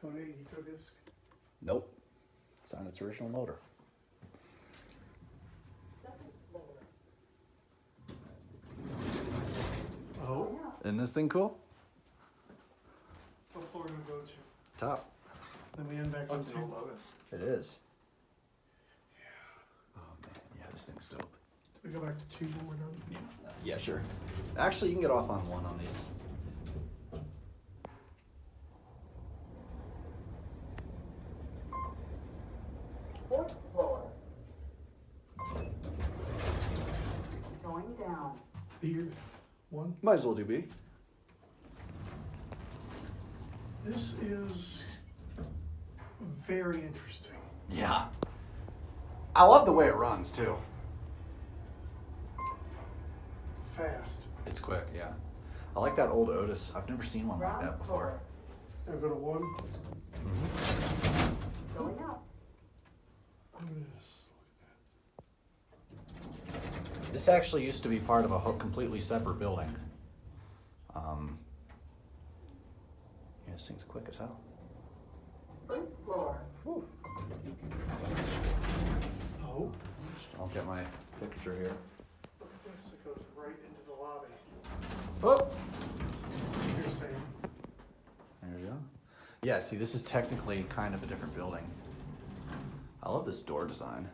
Kone Ecospace. Nope. It's on its original motor. Oh, Isn't this thing cool? what floor do we go to? Top. Then we end back Oh, on it's an two. old Otis. It is. Oh man, yeah, this thing's dope. Do we go back to two when we're done? Yeah, sure. Actually, you can get off on one on these. Fourth floor. Going down. Here, one. Might as well do B. This is very interesting. Yeah. I love the way it runs too. Fast. It's quick, yeah. I like that old Otis. I've never seen one like Ground that before. Now go to one. Going up. Look at this. This actually used to be part of a completely separate building. Yeah, this thing's quick as hell. First floor. Oh, I'll get my picture here. look at this. It goes right into the lobby. Oh! You're saying. There we go. Yeah, see, this is technically kind of a different building. I love this door design.